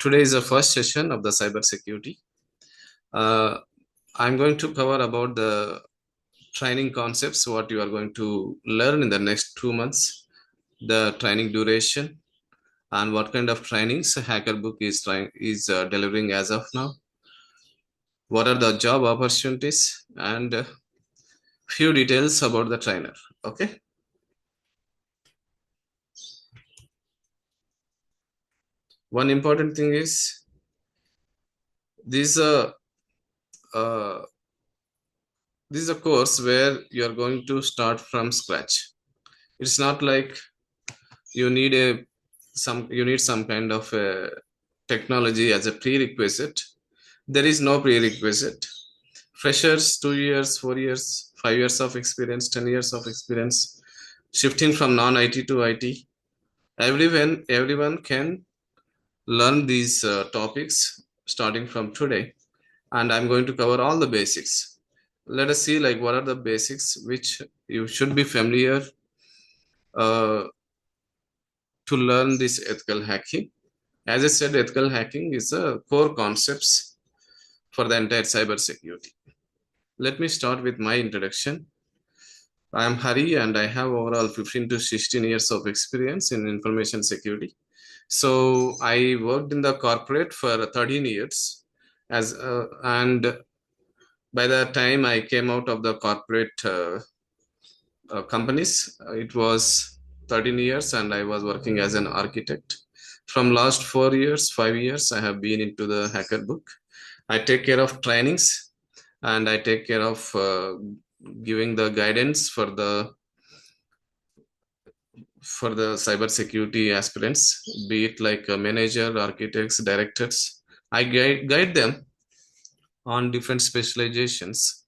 Today is the first session of the cybersecurity. I'm going to cover about the training concepts, what you are going to learn in the next 2 months, the training duration, and what kind of trainings HackerBook is delivering as of now. What are the job opportunities and few details about the trainer. Okay. One important thing is this. Uh, this is a course where you are going to start from scratch. It's not like you need some kind of a technology as a prerequisite. There is no prerequisite. Freshers, 2 years, 4 years, 5 years of experience, 10 years of experience, shifting from non-IT to IT. Everyone can learn these topics starting from today, and I'm going to cover all the basics. Let us see like what are the basics which you should be familiar uh, to learn this ethical hacking. As I said, ethical hacking is a core concepts for the entire cybersecurity. Let me start with my introduction. I am Hari and I have overall 15 to 16 years of experience in information security. So I worked in the corporate for 13 years and by the time I came out of the corporate companies, it was 13 years and I was working as an architect. From last 4 years, 5 years, I have been into the hacker book. I take care of trainings and I take care of giving the guidance for the cybersecurity aspirants, be it like a manager, architects, directors. I guide them on different specializations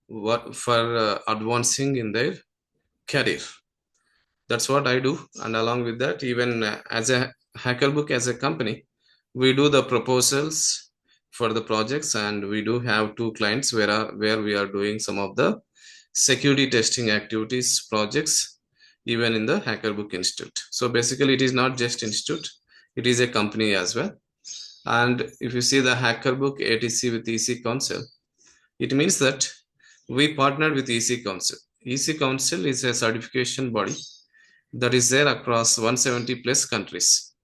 for advancing in their career. That's what I do. And along with that, even as a hacker book as a company, we do the proposals for the projects, and we do have two clients where we are doing some of the security testing activities projects even in the hacker book institute. So basically it is not just institute, it is a company as well. And if you see the hacker book ATC with EC council, it means that we partnered with EC council. EC council is a certification body that is there across 170 plus countries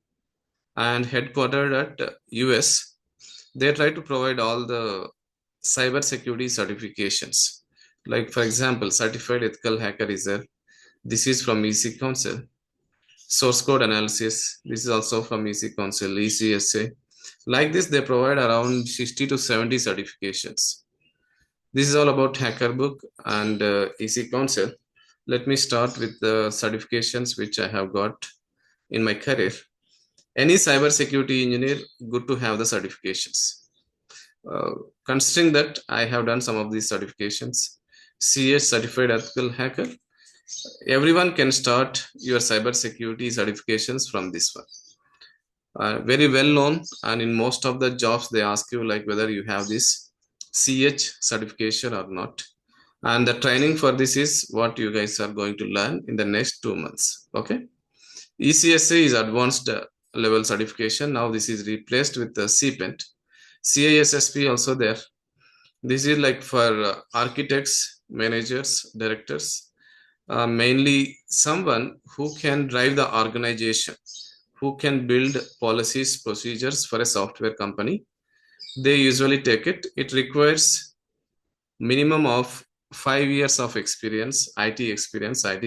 and headquartered at US. They try to provide all the cyber security certifications. Like for example, certified ethical hacker is there. This is from EC Council. Source code analysis. This is also from EC Council, ECSA. Like this, they provide around 60 to 70 certifications. This is all about hacker book and EC Council. Let me start with the certifications which I have got in my career. Any cybersecurity engineer, good to have the certifications. Uh, Considering that I have done some of these certifications, CH certified ethical hacker, everyone can start your cybersecurity certifications from this one. Very well known, and in most of the jobs they ask you like whether you have this CH certification or not. And the training for this is what you guys are going to learn in the next 2 months. Okay. ECSA is advanced level certification. Now this is replaced with the CPENT. CISSP also there. This is like for architects, managers, directors, mainly someone who can drive the organization, who can build policies, procedures for a software company. They usually take it. It requires minimum of 5 years of experience, IT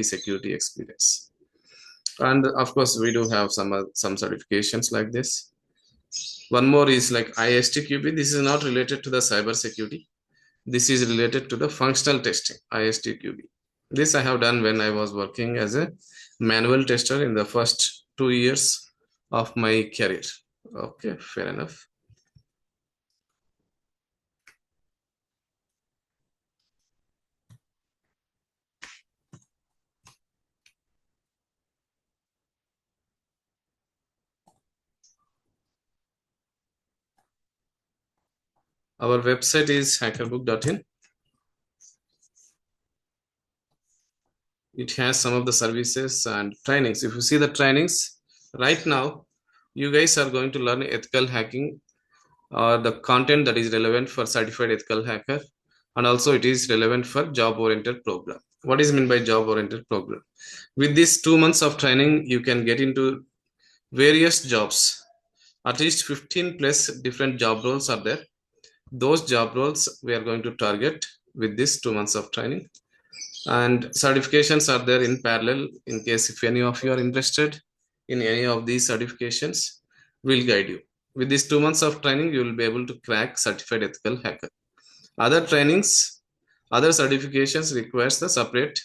security experience. And of course, we do have some certifications like this. One more is like ISTQB. This is not related to the cyber security. This is related to the functional testing, ISTQB. This I have done when I was working as a manual tester in the first 2 years of my career. Okay, fair enough. Our website is hackerbook.in. It has some of the services and trainings. If you see the trainings right now, you guys are going to learn ethical hacking or the content that is relevant for certified ethical hacker, and also it is relevant for job oriented program. What is meant by job oriented program? With these 2 months of training, you can get into various jobs. At least 15 plus different job roles are there. Those job roles we are going to target with this 2 months of training. And certifications are there in parallel in case if any of you are interested in any of these certifications, will guide you. With these 2 months of training, you will be able to crack certified ethical hacker. Other trainings, other certifications requires the separate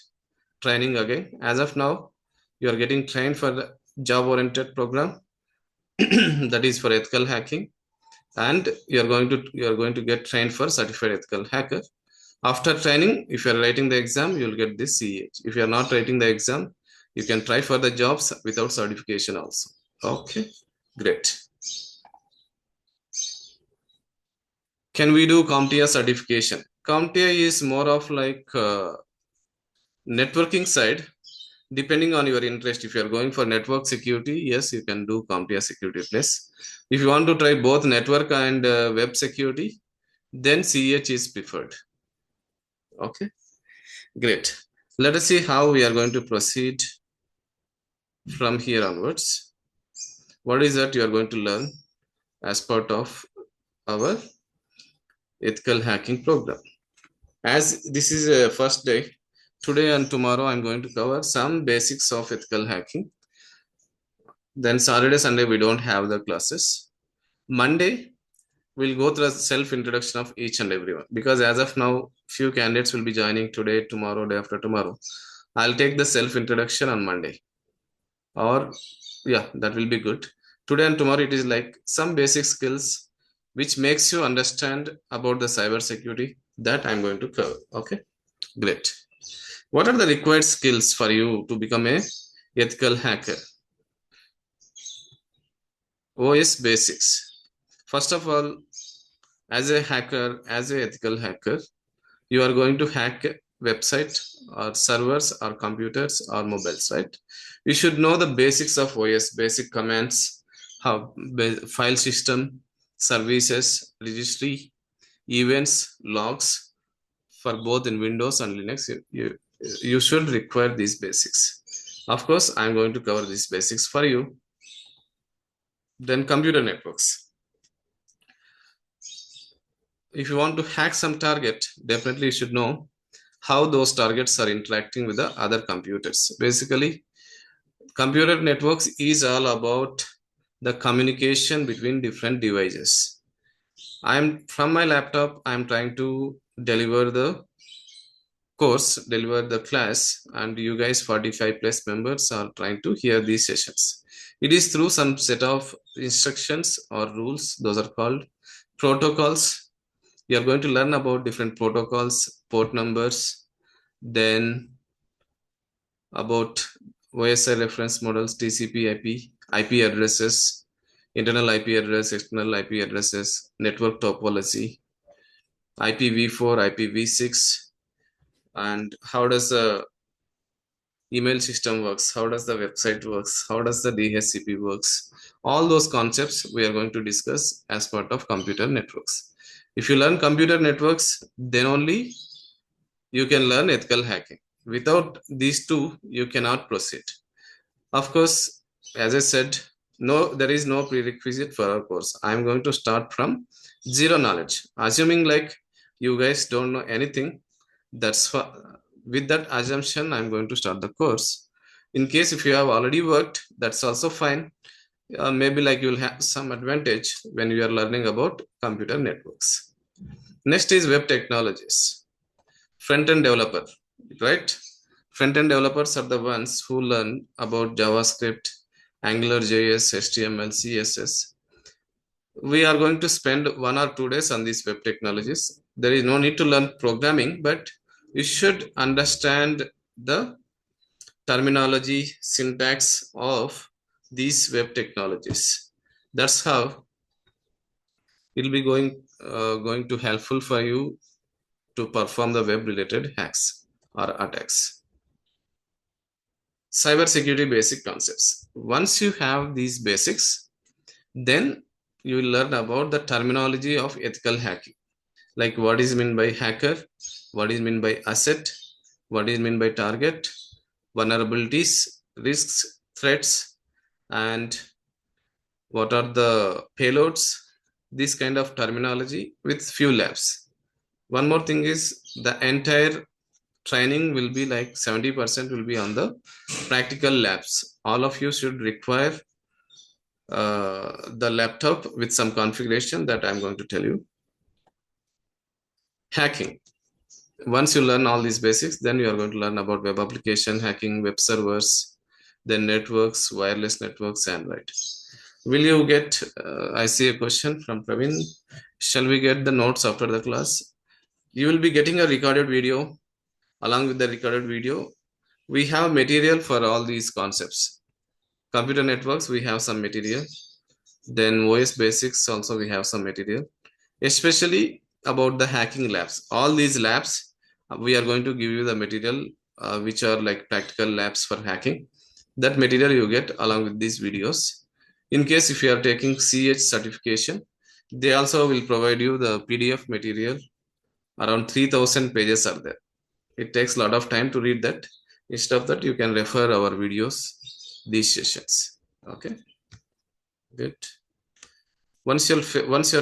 training again. As of now, you are getting trained for the job oriented program that is for ethical hacking, and you are going to get trained for certified ethical hacker. After training, if you are writing the exam, you will get this CH. If you are not writing the exam, you can try for the jobs without certification also. Okay, great. Can we do CompTIA certification? CompTIA is more of like networking side. Depending on your interest, if you are going for network security, yes, you can do CompTIA security plus. If you want to try both network and web security, then CH is preferred. Okay, great. Let us see how we are going to proceed from here onwards. What is that you are going to learn as part of our ethical hacking program? As this is a first day, today and tomorrow I'm going to cover some basics of ethical hacking. Then Saturday, Sunday, we don't have the classes. Monday, we'll go through a self introduction of each and everyone, because as of now, few candidates will be joining today, tomorrow, day after tomorrow. I'll take the self introduction on Monday, or yeah, that will be good. Today and tomorrow, it is like some basic skills which makes you understand about the cyber security that I'm going to cover. Okay, great. What are the required skills for you to become a ethical hacker? OS basics. First of all, as a hacker, as a ethical hacker, you are going to hack website or servers or computers or mobiles, right? You should know the basics of OS, basic commands, how file system, services, registry, events, logs for both in Windows and Linux. You should require these basics. Of course, I'm going to cover these basics for you. Then computer networks. If you want to hack some target, definitely you should know how those targets are interacting with the other computers. Basically, computer networks is all about the communication between different devices. I'm from my laptop, I'm trying to deliver the course, deliver the class, and you guys 45 plus members are trying to hear these sessions. It is through some set of instructions or rules, those are called protocols. You are going to learn about different protocols, port numbers, then about OSI reference models, TCP, IP addresses, internal IP address, external IP addresses, network topology, IPv4, IPv6, and how does the email system works, how does the website works, how does the DHCP works. All those concepts we are going to discuss as part of computer networks. If you learn computer networks, then only you can learn ethical hacking. Without these two, you cannot proceed. Of course, as I said, no, there is no prerequisite for our course. I'm going to start from zero knowledge, assuming like you guys don't know anything. That's with that assumption, I'm going to start the course. In case if you have already worked, that's also fine. Maybe like you'll have some advantage when you are learning about computer networks. Next is web technologies. Front-end developer, right? Front-end developers are the ones who learn about JavaScript, Angular JS, HTML, CSS. We are going to spend 1 or 2 days on these web technologies. There is no need to learn programming, but you should understand the terminology, syntax of these web technologies. That's how it will be going to helpful for you to perform the web related hacks or attacks. Cybersecurity basic concepts. Once you have these basics, Then you will learn about the terminology of ethical hacking, like what is meant by hacker, what is meant by asset, what is meant by target, vulnerabilities, risks, threats, and what are the payloads, this kind of terminology with few labs. One more thing is the entire training will be like 70% will be on the practical labs. All of you should require the laptop with some configuration that I'm going to tell you. Hacking. Once you learn all these basics, then you are going to learn about web application hacking, web servers, then networks, wireless networks, and right. Will you get? I see a question from Praveen. Shall we get the notes after the class? You will be getting a recorded video. Along with the recorded video, we have material for all these concepts. Computer networks, we have some material. Then OS basics also we have some material, especially about the hacking labs. All these labs, we are going to give you the material which are like practical labs for hacking. That material you get along with these videos. In case if you are taking CH certification, they also will provide you the PDF material. Around 3000 pages are there. It takes a lot of time to read that. Instead of that, you can refer our videos, these sessions. Okay, good. Once you're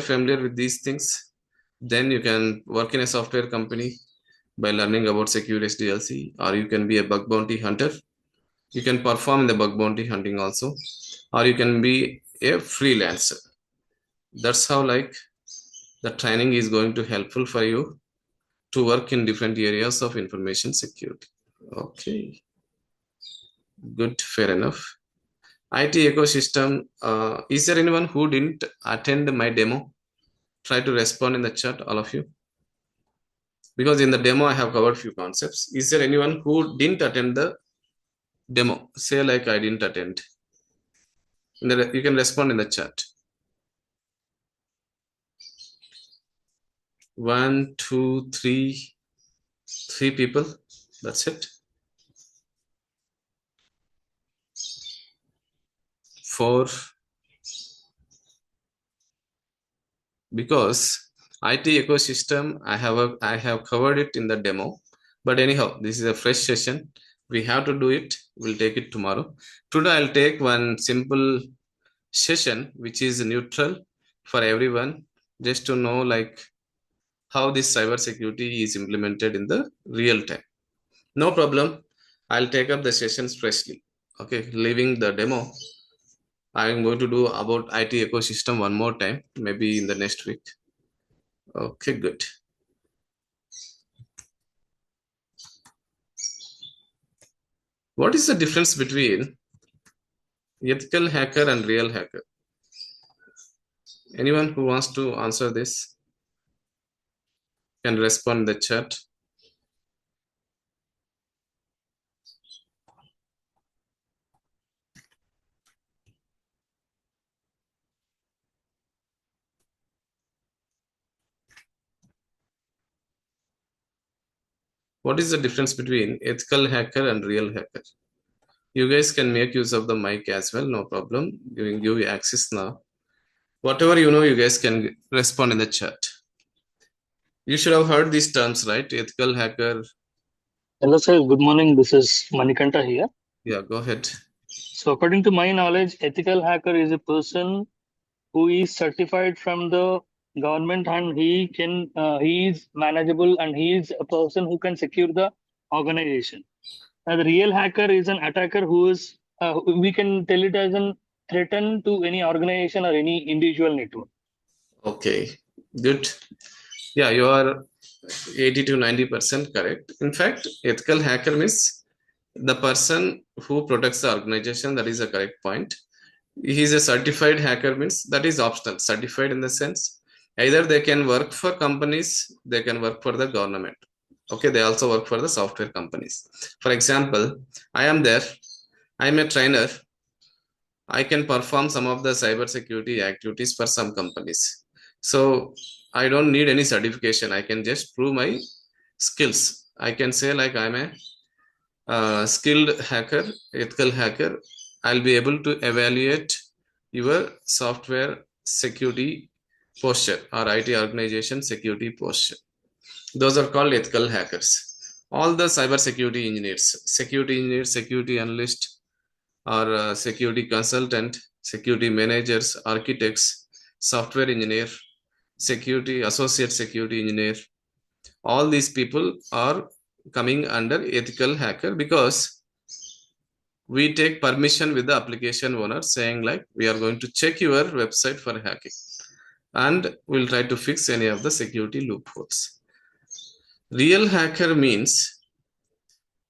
familiar with these things, then you can work in a software company by learning about secure SDLC, or you can be a bug bounty hunter. You can perform in the bug bounty hunting also, or you can be a freelancer. That's how like the training is going to helpful for you to work in different areas of information security. Okay, good, fair enough. IT ecosystem. Is there anyone who didn't attend my demo? Try to respond in the chat, all of you. Because in the demo, I have covered few concepts. Is there anyone who didn't attend the demo? Say like I didn't attend. You can respond in the chat. 1, 2, 3, 3 people. That's it. 4. Because IT ecosystem, I have covered it in the demo. But anyhow, this is a fresh session. We have to do it. We'll take it tomorrow. Today, I'll take one simple session which is neutral for everyone, just to know like how this cyber security is implemented in the real time. No problem. I'll take up the sessions freshly. Okay, leaving the demo. I'm going to do about IT ecosystem one more time, maybe in the next week. Okay, good. What is the difference between ethical hacker and real hacker? Anyone who wants to answer this can respond in the chat. What is the difference between ethical hacker and real hacker? You guys can make use of the mic as well, no problem. Giving you access now. Whatever you know, you guys can respond in the chat. You should have heard these terms, right? Ethical hacker. Hello, sir. Good morning. This is Manikanta here. Yeah, go ahead. So, according to my knowledge, ethical hacker is a person who is certified from the government, and he is manageable, and he is a person who can secure the organization. Now, the real hacker is an attacker who is we can tell it as an threaten to any organization or any individual network. Okay, good. Yeah, you are 80 to 90% correct. In fact, ethical hacker means the person who protects the organization. That is a correct point. He is a certified hacker means that is optional. Certified in the sense either they can work for companies, they can work for the government. Okay, they also work for the software companies. For example, I am there. I am a trainer. I can perform some of the cyber security activities for some companies. So I don't need any certification. I can just prove my skills. I can say like I'm a skilled hacker, ethical hacker. I'll be able to evaluate your software security posture or IT organization security posture. Those are called ethical hackers. All the cyber security engineers, security analyst, or security consultant, security managers, architects, software engineer, security associate security engineer, all these people are coming under ethical hacker because we take permission with the application owner saying like we are going to check your website for hacking and we'll try to fix any of the security loopholes. Real hacker means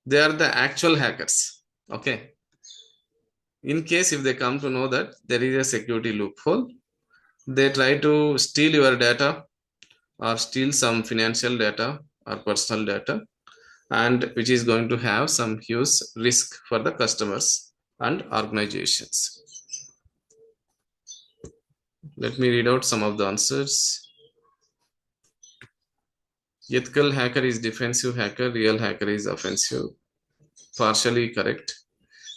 they are the actual hackers. Okay, in case if they come to know that there is a security loophole, they try to steal your data or steal some financial data or personal data, and which is going to have some huge risk for the customers and organizations. Let me read out some of the answers. Ethical hacker is defensive hacker, real hacker is offensive. Partially correct.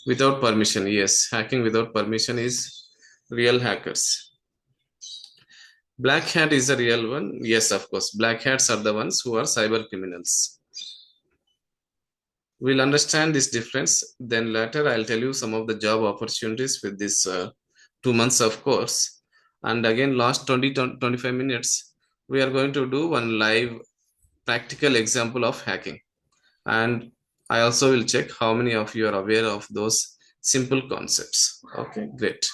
Without permission, yes, hacking without permission is real hackers. Black hat is a real one. Yes, of course. Black hats are the ones who are cyber criminals. We'll understand this difference. Then later I'll tell you some of the job opportunities with this 2 months of course. And again, last 20 to 25 minutes, we are going to do one live practical example of hacking. And I also will check how many of you are aware of those simple concepts. Okay, great.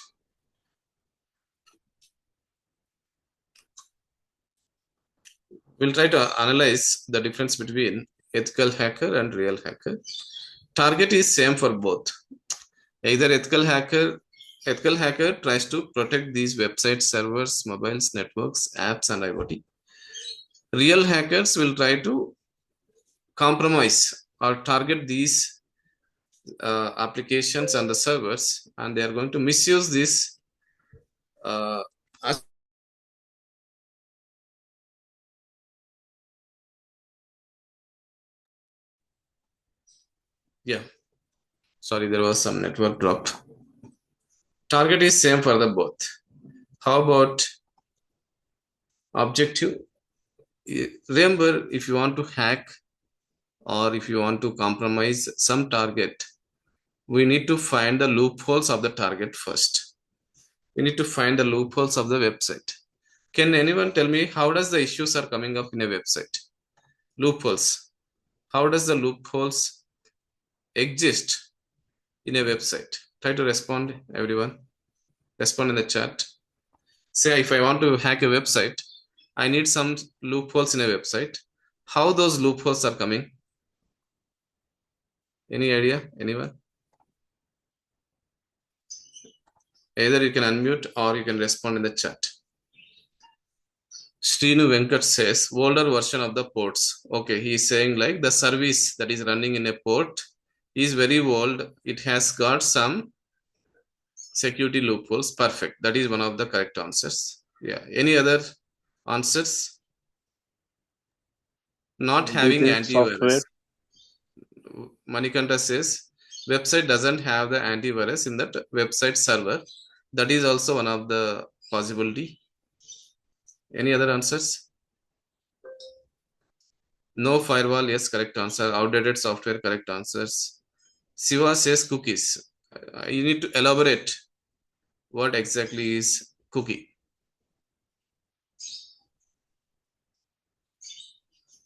We'll try to analyze the difference between ethical hacker and real hacker. Target is same for both. Either ethical hacker tries to protect these websites, servers, mobiles, networks, apps, and IoT. Real hackers will try to compromise or target these applications and the servers, and they are going to misuse this as yeah, sorry, there was some network drop. Target is same for the both. How about objective? Remember, if you want to hack or if you want to compromise some target, we need to find the loopholes of the target first. We need to find the loopholes of the website. Can anyone tell me how does the issues are coming up in a website? Loopholes. How does the loopholes exist in a website? Try to respond, everyone. Respond in the chat. Say if I want to hack a website, I need some loopholes in a website. How those loopholes are coming? Any idea? Anyone? Either you can unmute or you can respond in the chat. Srinu Venkat says older version of the ports. Okay, he is saying like the service that is running in a port is very old. It has got some security loopholes. Perfect. That is one of the correct answers. Yeah. Any other answers? Not having Outdated software. antivirus. Manikanta says website doesn't have the antivirus in that website server. That is also one of the possibility. Any other answers? No firewall, yes, correct answer. Outdated software, correct answers. Siva says cookies. You need to elaborate what exactly is cookie.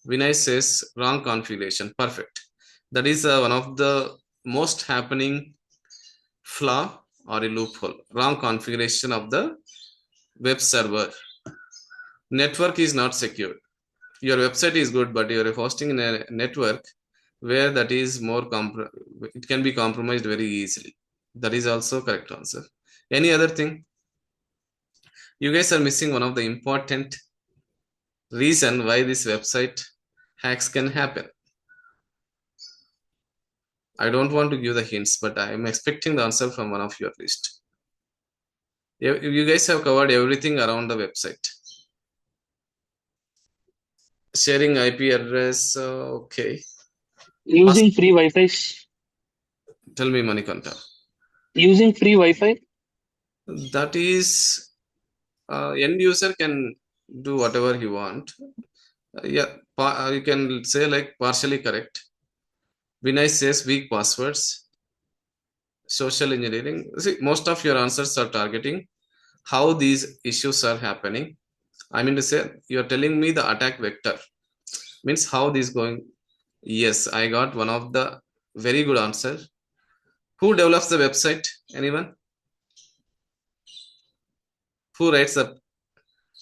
Vinay says wrong configuration. Perfect. That is one of the most happening flaw or a loophole. Wrong configuration of the web server. Network is not secure. Your website is good, but you're hosting in a network where that is more it can be compromised very easily. That is also correct answer. Any other thing? You guys are missing one of the important reason why this website hacks can happen. I don't want to give the hints, but I am expecting the answer from one of you at least. You guys have covered everything around the website. Sharing IP address, okay. Using free Wi-Fi. Tell me, Manikanta. Using free Wi-Fi. That is, end user can do whatever he want. Yeah, you can say like partially correct. Vinay says weak passwords, social engineering. See, most of your answers are targeting how these issues are happening. I mean to say, you're telling me the attack vector means how this going. Yes, I got one of the very good answer. Who develops the website? Anyone? Who writes the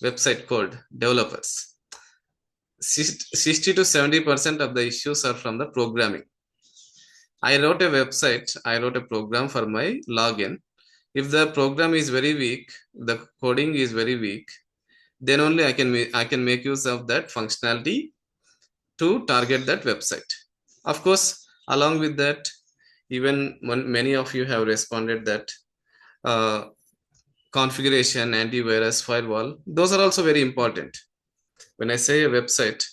website code? Developers. 60 to 70% of the issues are from the programming. I wrote a website, I wrote a program for my login. If the program is very weak, the coding is very weak, then only I can make use of that functionality to target that website. Of course, along with that, even when many of you have responded that uh, configuration, antivirus, firewall, those are also very important. When I say a website,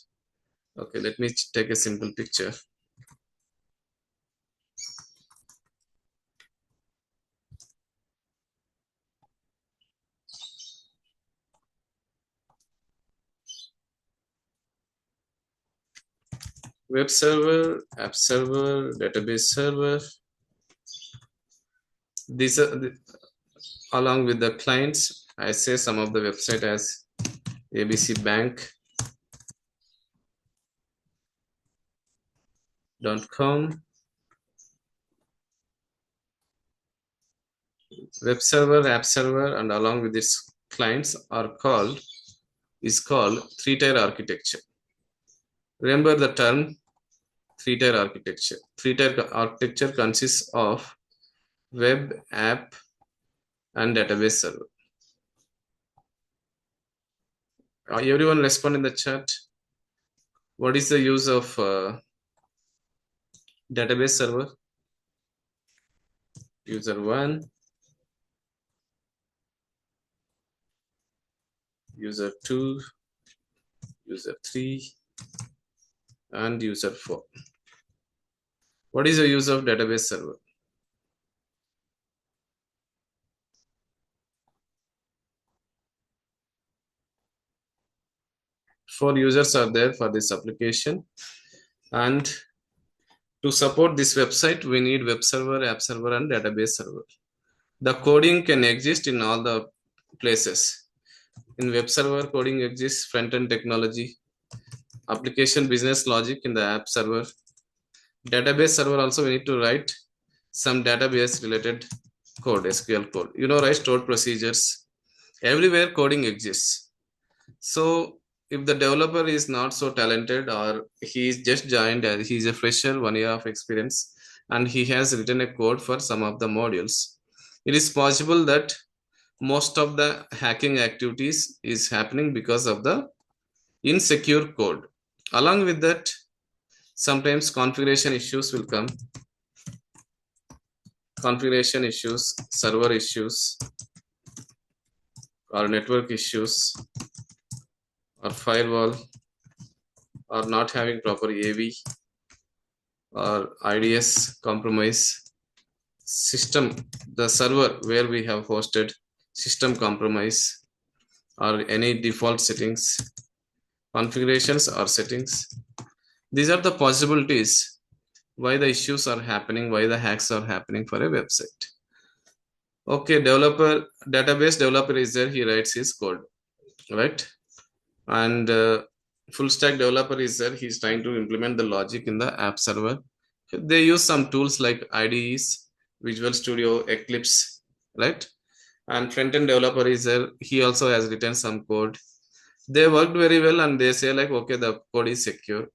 okay, let me take a simple picture. Web server, app server, database server. These are along with the clients. I say some of the website as abcbank.com. Web server, app server, and along with its clients are called is called three-tier architecture. Remember the term three-tier architecture. Three-tier architecture consists of web, app, and database server. Everyone respond in the chat. What is the use of database server? User 1, user 2, user 3, and user 4. What is the use of database server? Four users are there for this application, and to support this website, we need web server, app server, and database server. The coding can exist in all the places. In web server, coding exists, front-end technology, application business logic in the app server. Database server also we need to write some database related code, SQL code. You know, right? Stored procedures. Everywhere coding exists. So if the developer is not so talented or he is just joined as he is a fresher, 1 year of experience, and he has written a code for some of the modules, it is possible that most of the hacking activities is happening because of the insecure code. Along with that, sometimes configuration issues will come. Configuration issues, server issues, or network issues, or firewall, or not having proper AV, or IDS compromise, system, the server where we have hosted, system compromise, or any default settings, configurations, or settings. These are the possibilities why the issues are happening, why the hacks are happening for a website. Okay, developer, database developer is there, he writes his code, right? And full stack developer is there, he's trying to implement the logic in the app server. They use some tools like IDEs, Visual Studio, Eclipse, right? And front-end developer is there, he also has written some code. They worked very well and they say like, okay, the code is secure.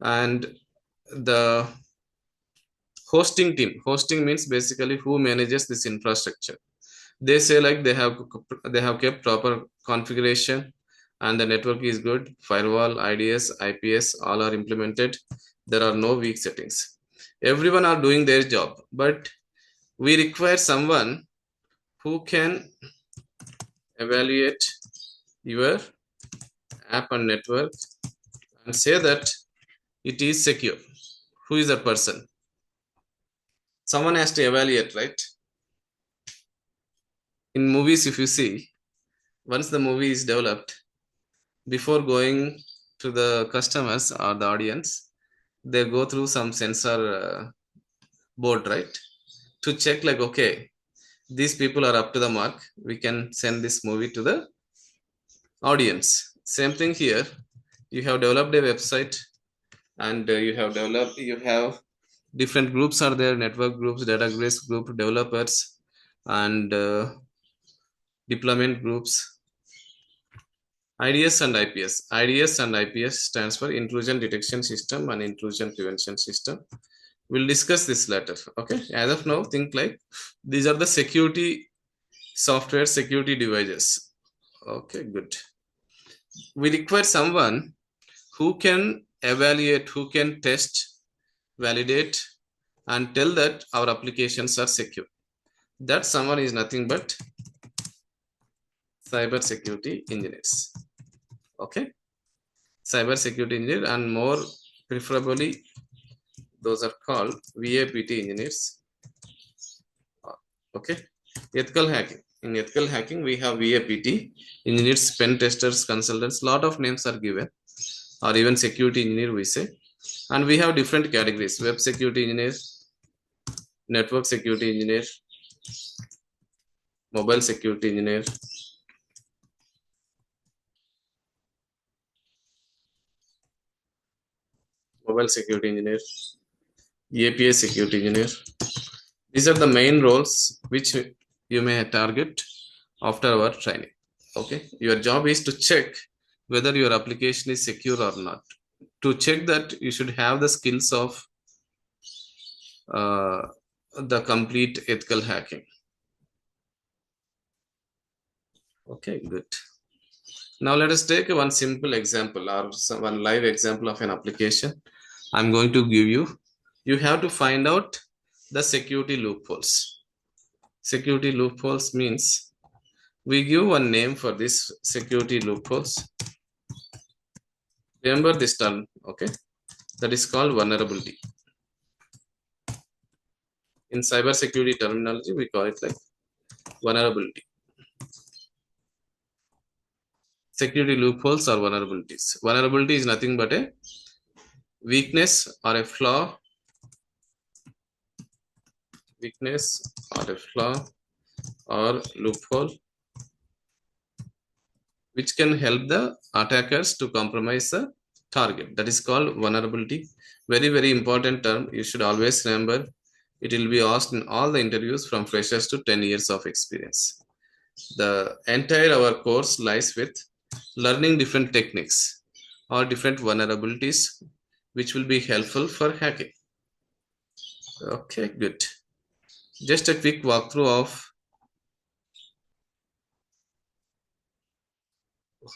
And the hosting means basically who manages this infrastructure. They say like they have kept proper configuration and the network is good, firewall, IDS, IPS all are implemented, there are no weak settings, everyone are doing their job, but we require someone who can evaluate your app and network and say that it is secure. Who is that person? Someone has to evaluate, right? In movies, if you see, once the movie is developed, before going to the customers or the audience, they go through some sensor board, right? To check, like, okay, these people are up to the mark. We can send this movie to the audience. Same thing here. You have developed a website, and you have different groups are there, network groups, database group, developers, and deployment groups. IDS and IPS. IDS and IPS stands for Intrusion Detection System and Intrusion Prevention System. We'll discuss this later. Okay. As of now, think like these are the security software, security devices. Okay, good. We require someone who can evaluate, who can test, validate, and tell that our applications are secure. That someone is nothing but cyber security engineers. Okay. Cyber security engineer, and more preferably, those are called VAPT engineers. Okay. Ethical hacking. In ethical hacking, we have VAPT engineers, pen testers, consultants. Lot of names are given, or even security engineer, we say. And we have different categories: web security engineer, network security engineer, mobile security engineer, mobile security engineer, API security engineer. These are the main roles which you may target after our training. Okay, your job is to check whether your application is secure or not. To check that, you should have the skills of uh, the complete ethical hacking. Okay, good. Now let us take one simple example, or one live example of an application I'm going to give you. You have to find out the security loopholes. Security loopholes means we give one name for this security loopholes. Remember this term, okay? That is called vulnerability. In cyber security terminology, we call it like vulnerability. Security loopholes or vulnerabilities. Vulnerability is nothing but a weakness or a flaw, weakness or a flaw or loophole which can help the attackers to compromise the target. That is called vulnerability. Very, very important term. You should always remember. It will be asked in all the interviews from freshers to 10 years of experience. The entire our course lies with learning different techniques or different vulnerabilities which will be helpful for hacking. Okay, good. Just a quick walkthrough of,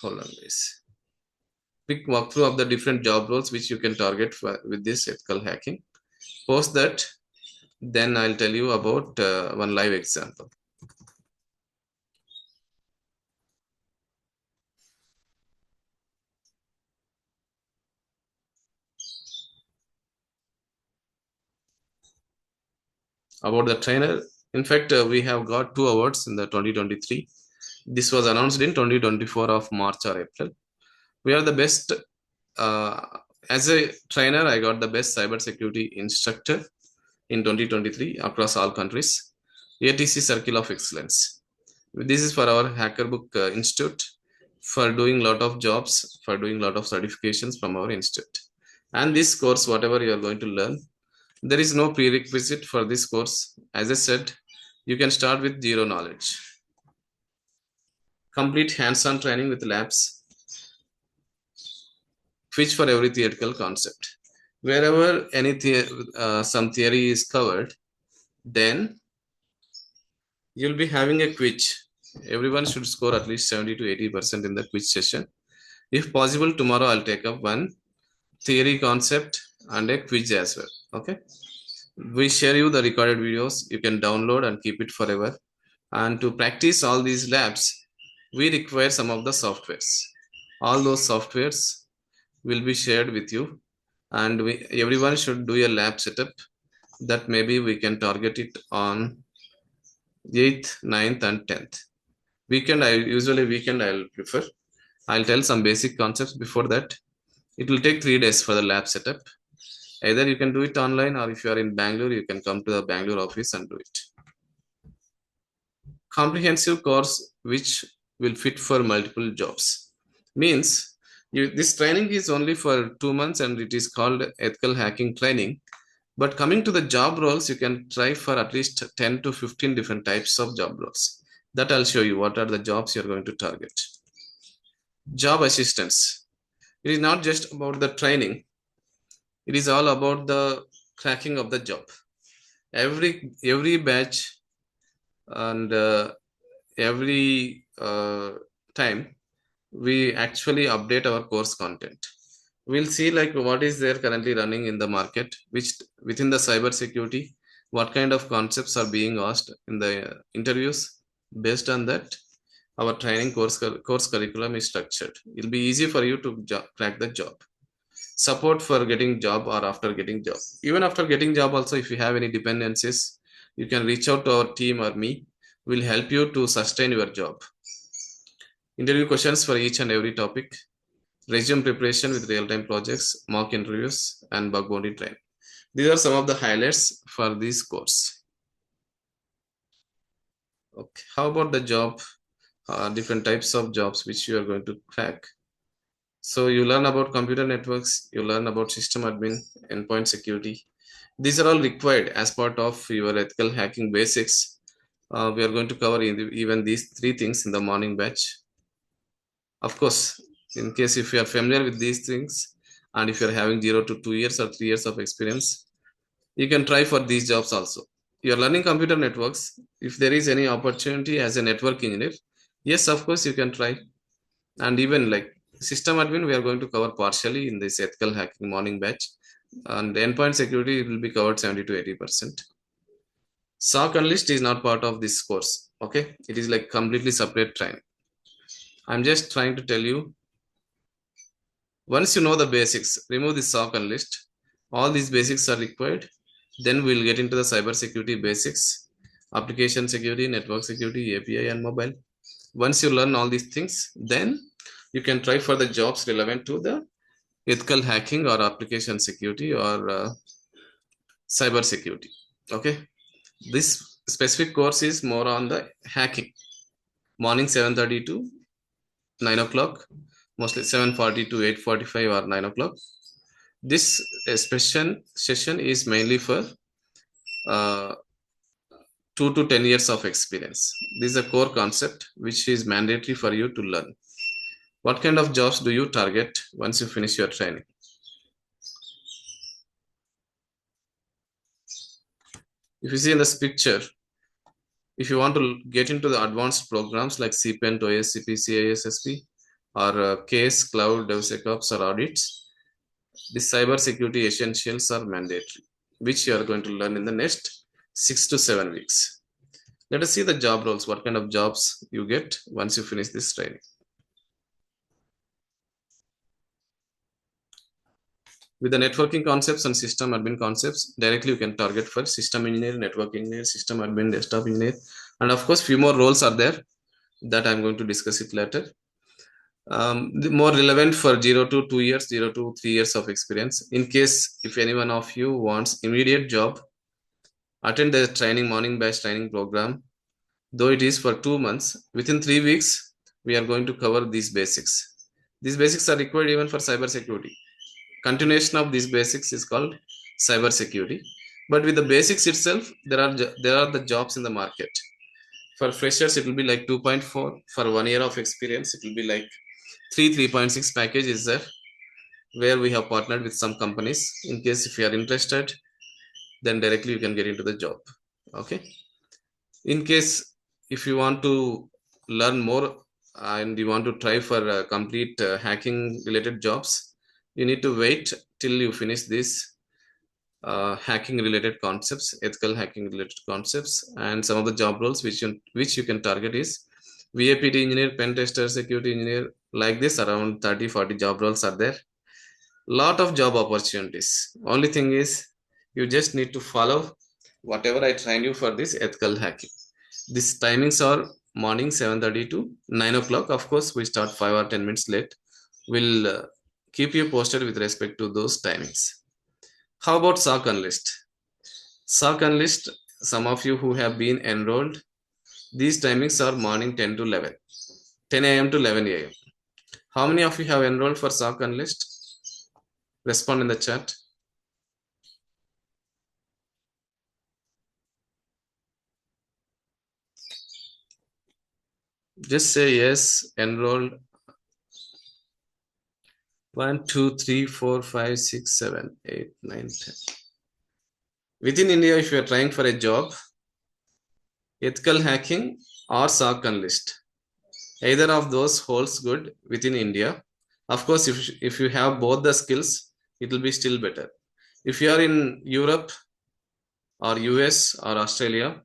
hold on guys. Quick walkthrough of the different job roles which you can target with this ethical hacking. Post that, then I'll tell you about one live example. About the trainer, in fact, we have got 2 awards in the 2023. This was announced in 2024 of March or April. We are the best. Uh, as a trainer, I got the best cybersecurity instructor in 2023 across all countries. ATC Circle of Excellence. This is for our Hackerbook Institute, for doing lot of jobs, for doing lot of certifications from our institute. And this course, whatever you are going to learn, there is no prerequisite for this course. As I said, you can start with zero knowledge. Complete hands-on training with labs, which for every theoretical concept. Wherever some theory is covered, then you'll be having a quiz. Everyone should score at least 70 to 80% in the quiz session. If possible, tomorrow I'll take up one theory concept and a quiz as well. Okay. We share you the recorded videos. You can download and keep it forever. And to practice all these labs, we require some of the softwares. All those softwares will be shared with you, and everyone should do a lab setup. That maybe we can target it on 8th, 9th, and 10th. Weekend I'll prefer. I'll tell some basic concepts before that. It will take 3 days for the lab setup. Either you can do it online, or if you are in Bangalore, you can come to the Bangalore office and do it. Comprehensive course which will fit for multiple jobs means this training is only for 2 months and it is called ethical hacking training. But coming to the job roles, you can try for at least 10 to 15 different types of job roles. That I'll show you what are the jobs you're going to target. Job assistance. It is not just about the training, it is all about the cracking of the job. Every batch and every time we actually update our course content. We'll see like what is there currently running in the market, which within the cyber security, what kind of concepts are being asked in the interviews. Based on that, our training course curriculum is structured. It'll be easy for you to crack the job. Support for getting job or after getting job. Even after getting job also, if you have any dependencies, you can reach out to our team or me. We'll help you to sustain your job. Interview questions for each and every topic. Resume preparation with real-time projects, mock interviews, and bug bounty training. These are some of the highlights for this course. Okay, how about the job? Different types of jobs which you are going to crack. So you learn about computer networks, you learn about system admin, endpoint security. These are all required as part of your ethical hacking basics. We are going to cover even these three things in the morning batch. Of course, in case if you are familiar with these things, and if you are having 0 to 2 years or 3 years of experience, you can try for these jobs also. You are learning computer networks. If there is any opportunity as a network engineer, yes, of course, you can try. And even like system admin, we are going to cover partially in this ethical hacking morning batch. And endpoint security will be covered 70 to 80%. SOC Unleashed is not part of this course. Okay, it is like completely separate training. I'm just trying to tell you, once you know the basics, remove the SOC Unleashed. All these basics are required. Then we'll get into the cyber security basics, application security, network security, API, and mobile. Once you learn all these things, then you can try for the jobs relevant to the ethical hacking or application security or cyber security. Okay, this specific course is more on the hacking. Morning 7:30 to 9 o'clock, mostly 7:40 to 8:45 or 9 o'clock. This special session is mainly for uh, 2 to 10 years of experience. This is a core concept which is mandatory for you to learn. What kind of jobs do you target once you finish your training? If you see in this picture, if you want to get into the advanced programs like CPENT, OSCP, CISSP, or case, cloud, DevSecOps, or audits, the cyber security essentials are mandatory, which you are going to learn in the next 6 to 7 weeks. Let us see the job roles, what kind of jobs you get once you finish this training. With the networking concepts and system admin concepts, directly you can target for system engineer, network engineer, system admin, desktop engineer, and of course, few more roles are there that I'm going to discuss it later. The more relevant for 0 to 2 years, 0 to 3 years of experience. In case if any one of you wants immediate job, attend the training morning batch training program. Though it is for 2 months, within 3 weeks, we are going to cover these basics. These basics are required even for cyber security. Continuation of these basics is called cyber security. But with the basics itself, there are the jobs in the market. For freshers, it will be like 2.4. For 1 year of experience, it will be like 3.6 package is there, where we have partnered with some companies. In case if you are interested, then directly you can get into the job. Okay. In case if you want to learn more and you want to try for complete hacking related jobs, you need to wait till you finish this hacking related concepts, ethical hacking related concepts, and some of the job roles which you can target is VAPT engineer, pen tester, security engineer. Like this, around 30-40 job roles are there. Lot of job opportunities. Only thing is, you just need to follow whatever I train you for this ethical hacking. These timings are morning 7:30 to 9 o'clock. Of course, we start 5 or 10 minutes late. We'll keep you posted with respect to those timings. How about SOC Unlist? SOC Unlist, some of you who have been enrolled, these timings are morning 10 to 11, 10 a.m. to 11 a.m. How many of you have enrolled for SOC Unlist? Respond in the chat. Just say yes, enrolled. 1, 2, 3, 4, 5, 6, 7, 8, 9, 10. Within India, if you are trying for a job, ethical hacking or SOC Unlist, either of those holds good within India. Of course, if you have both the skills, it will be still better. If you are in Europe or US or Australia,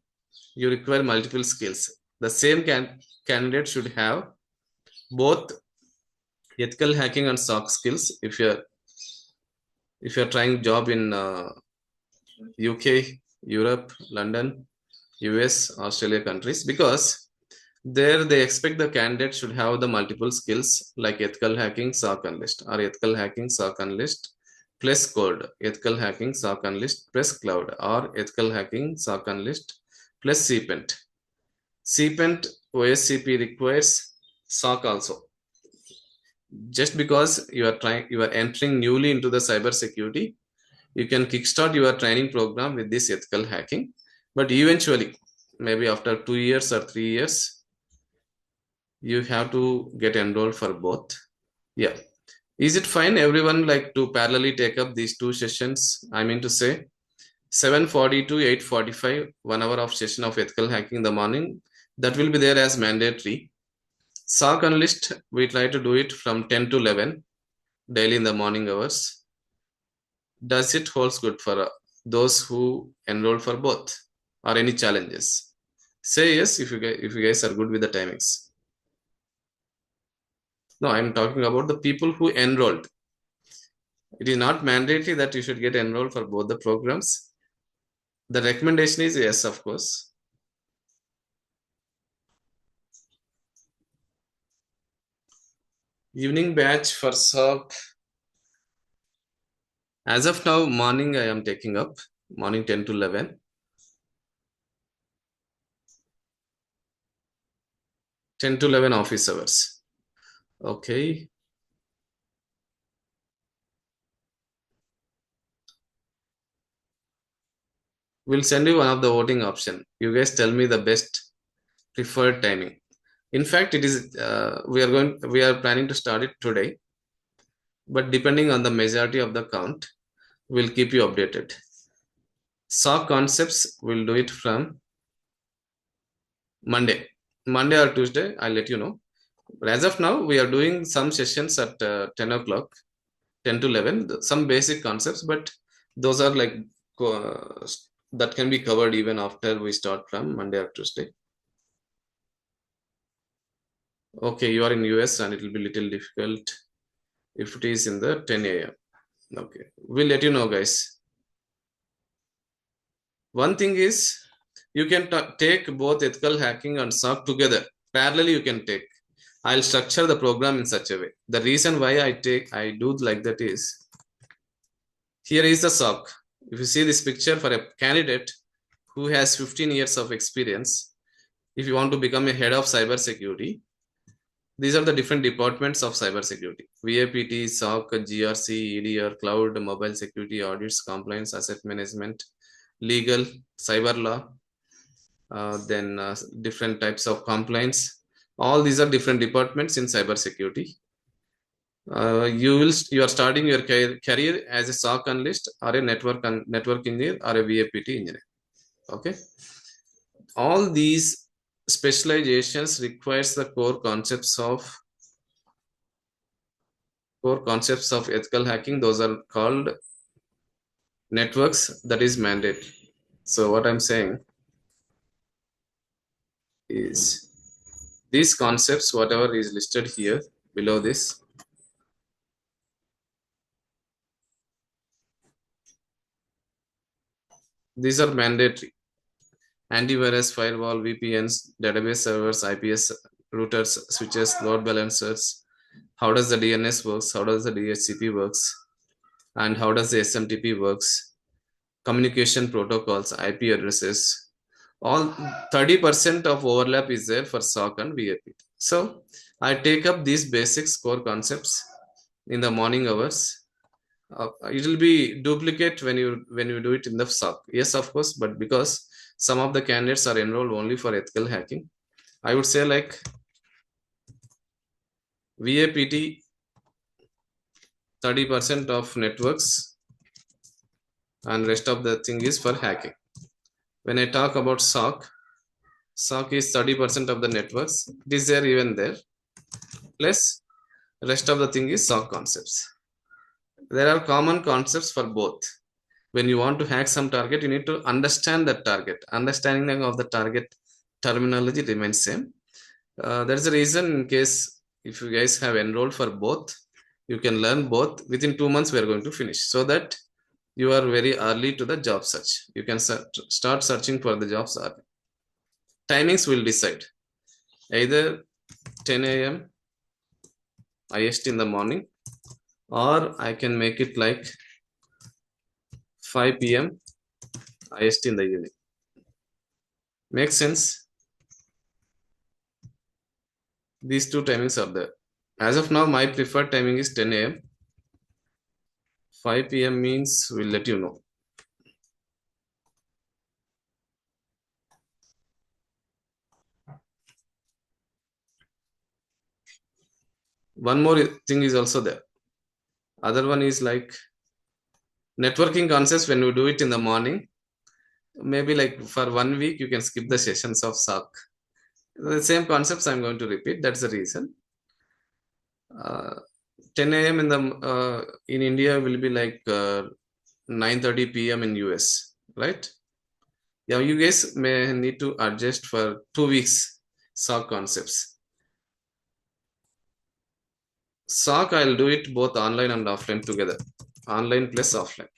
you require multiple skills. The same candidate should have both ethical hacking and SOC skills. If you're trying job in UK, Europe, London, US, Australia countries, because there they expect the candidate should have the multiple skills like ethical hacking, SOC Analyst, or ethical hacking, SOC Analyst plus code, ethical hacking, SOC Analyst plus cloud, or ethical hacking, SOC Analyst plus CPENT. CPENT OSCP requires SOC also. Just because you are entering newly into the cyber security, you can kickstart your training program with this ethical hacking, but eventually maybe after 2 years or 3 years you have to get enrolled for both. Yeah, is it fine everyone like to parallelly take up these two sessions? I mean to say 7:40 to 8:45, 1 hour of session of ethical hacking in the morning, that will be there as mandatory. SOC Unlist, we try to do it from 10 to 11 daily in the morning hours. Does it holds good for those who enroll for both, or any challenges? Say yes if you guys are good with the timings. No, I'm talking about the people who enrolled. It is not mandatory that you should get enrolled for both the programs. The recommendation is yes, of course. Evening batch for SOC. As of now, morning I am taking up, morning 10 to 11. 10 to 11 office hours. Okay. We'll send you one of the voting option. You guys tell me the best preferred timing. In fact, it is we are planning to start it today, but depending on the majority of the count, we'll keep you updated. SOC concepts, we'll do it from Monday or Tuesday. I'll let you know. But as of now, we are doing some sessions at 10 o'clock, 10 to 11, some basic concepts, but those are like that can be covered even after we start from Monday or Tuesday. Okay, you are in US and it will be little difficult if it is in the 10 a.m. Okay, we'll let you know, guys. One thing is you can take both ethical hacking and SOC together. Parallelly, you can take. I'll structure the program in such a way. The reason why I do like that is here is the SOC. If you see this picture for a candidate who has 15 years of experience, if you want to become a head of cyber security, these are the different departments of cybersecurity: VAPT, SOC, GRC, EDR, cloud, mobile security, audits, compliance, asset management, legal, cyber law, then different types of compliance. All these are different departments in cybersecurity. You are starting your career as a SOC analyst or a network engineer or a VAPT engineer. Okay, all these specializations requires the core concepts of ethical hacking. Those are called networks. That is mandate. So what I'm saying is these concepts, whatever is listed here below this, these are mandatory. antivirus, firewall, VPNs, database servers, IPS routers, switches, load balancers. How does the DNS works? How does the DHCP works? And how does the SMTP works? Communication protocols, IP addresses. All 30% of overlap is there for SOC and VAP. So I take up these basic core concepts in the morning hours. It will be duplicate when you do it in the SOC. Yes, of course, but because some of the candidates are enrolled only for ethical hacking, I would say like VAPT 30% of networks and rest of the thing is for hacking. When I talk about SOC is 30% of the networks. It is there even there. Plus rest of the thing is SOC concepts. There are common concepts for both. When you want to hack some target, you need to understand that target. Understanding of the target terminology remains same. There's a reason in case if you guys have enrolled for both, you can learn both. Within 2 months, we are going to finish so that you are very early to the job search. You can start searching for the jobs early. Timings will decide either 10 a.m. IST in the morning, or I can make it like 5 p.m. IST in the evening. Makes sense? These two timings are there. As of now, my preferred timing is 10 a.m. 5 p.m. means we'll let you know. One more thing is also there. Other one is like networking concepts. When you do it in the morning, maybe like for 1 week, you can skip the sessions of SOC. The same concepts I'm going to repeat. That's the reason. 10 a.m. In India will be like 9:30 p.m. in US, right? Yeah, you guys may need to adjust for 2 weeks SOC concepts. SOC, I'll do it both online and offline together. Online plus offline.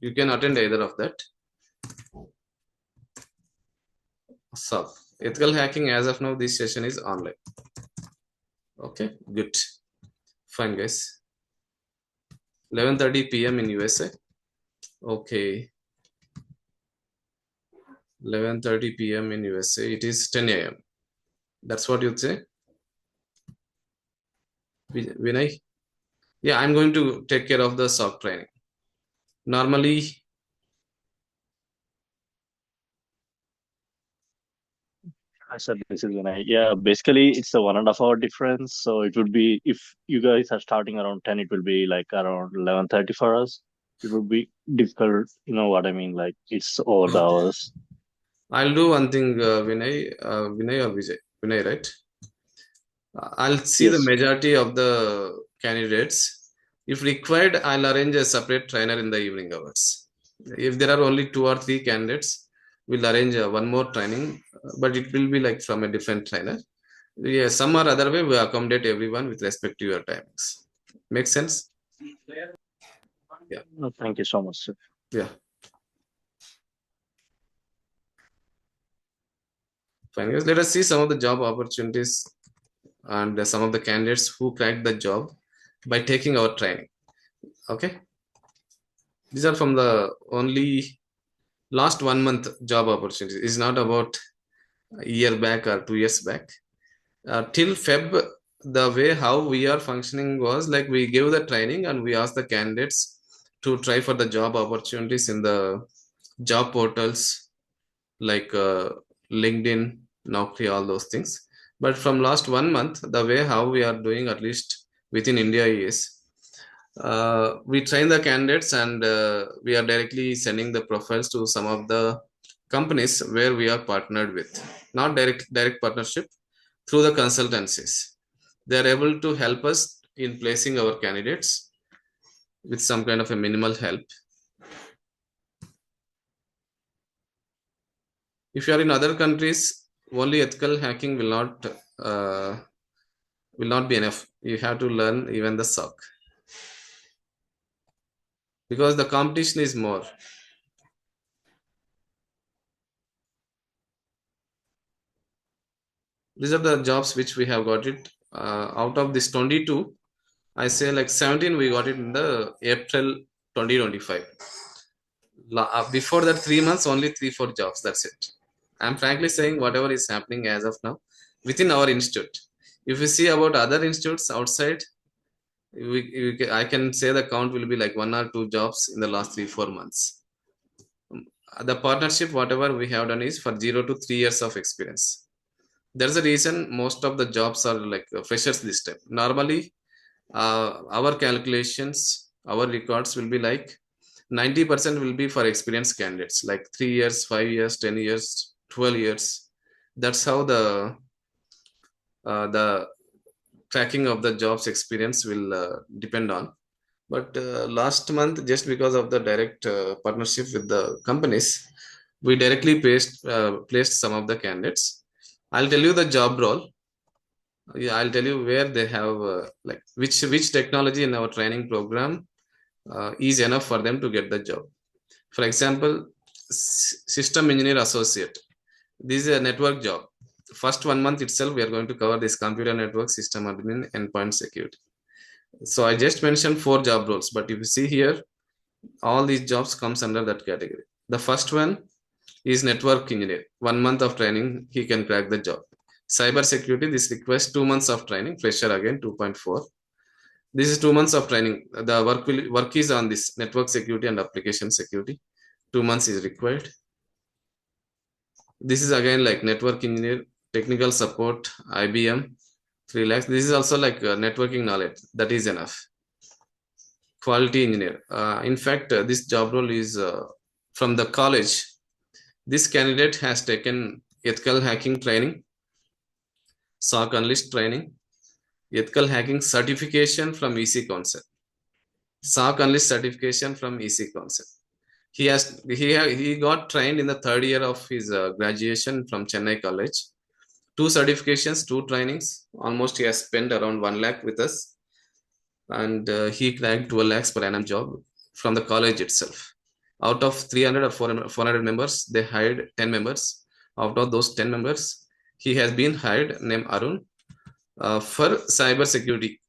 You can attend either of that. SOC. Ethical hacking, as of now, this session is online. Okay, good. Fine, guys. 11:30 p.m. in USA. Okay. 11:30 p.m. in USA. It is 10 a.m. That's what you'd say? Vinay? Yeah, I'm going to take care of the SOC training. Normally, I said this is when I yeah. Basically, it's a 1.5 hour difference. So it would be if you guys are starting around 10, it will be like around 11:30 for us. It would be difficult. You know what I mean? Like it's over the hours. I'll do one thing, Vinay or Vijay. Vinay, right? I'll see the Yes. majority of the candidates. If required, I'll arrange a separate trainer in the evening hours. If there are only 2 or 3 candidates, we'll arrange one more training, but it will be like from a different trainer. Yeah, some or other way, we accommodate everyone with respect to your timings. Make sense? Yeah, Thank you so much, sir. yeah. Fine. Guys, let us see some of the job opportunities and some of the candidates who cracked the job by taking our training. Okay, these are from the only last 1 month job opportunities. It's not about a year back or 2 years back. Till Feb, the way how we are functioning was like we gave the training and we asked the candidates to try for the job opportunities in the job portals like LinkedIn, Naukri, all those things. But from last 1 month, the way how we are doing, at least within India, is we train the candidates and we are directly sending the profiles to some of the companies where we are partnered with. Not direct partnership, through the consultancies. They are able to help us in placing our candidates with some kind of a minimal help. If you are in other countries, only ethical hacking will not be enough. You have to learn even the SOC because the competition is more. These are the jobs which we have got it. Out of this 22, I say like 17 we got it in the April 2025. Before that 3 months, only 3 4 jobs. That's it. I'm frankly saying whatever is happening as of now within our institute. If you see about other institutes outside, I can say the count will be like 1 or 2 jobs in the last 3 4 months. The partnership, whatever we have done, is for 0 to 3 years of experience. There's a reason most of the jobs are like freshers this time. Normally, our calculations, our records will be like 90% will be for experienced candidates, like 3 years, 5 years, 10 years, 12 years. That's how the tracking of the jobs experience will depend on. But last month, just because of the direct partnership with the companies, we directly placed some of the candidates. I'll tell you the job role. Yeah, I'll tell you where they have like which technology in our training program is enough for them to get the job. For example, system engineer associate. This is a network job. First 1 month itself, we are going to cover this computer network, system admin, endpoint security. So I just mentioned 4 job roles, but if you see here, all these jobs comes under that category. The first one is network engineer. 1 month of training, he can crack the job. Cyber security, this requires 2 months of training. Fresher again 2.4. This is 2 months of training. The work is on this network security and application security. 2 months is required. This is again like network engineer, technical support, IBM, 3 lakhs. This is also like networking knowledge. That is enough. Quality engineer. In fact, this job role is from the college. This candidate has taken ethical hacking training, SOC analyst training, ethical hacking certification from EC Council, SOC analyst certification from EC Council. He got trained in the third year of his graduation from Chennai College. 2 certifications, 2 trainings. Almost he has spent around 1 lakh with us, and he cracked 12 lakhs per annum job from the college itself. Out of 300 or 400 members, they hired 10 members. Out of those 10 members, he has been hired, named Arun, for cyber security.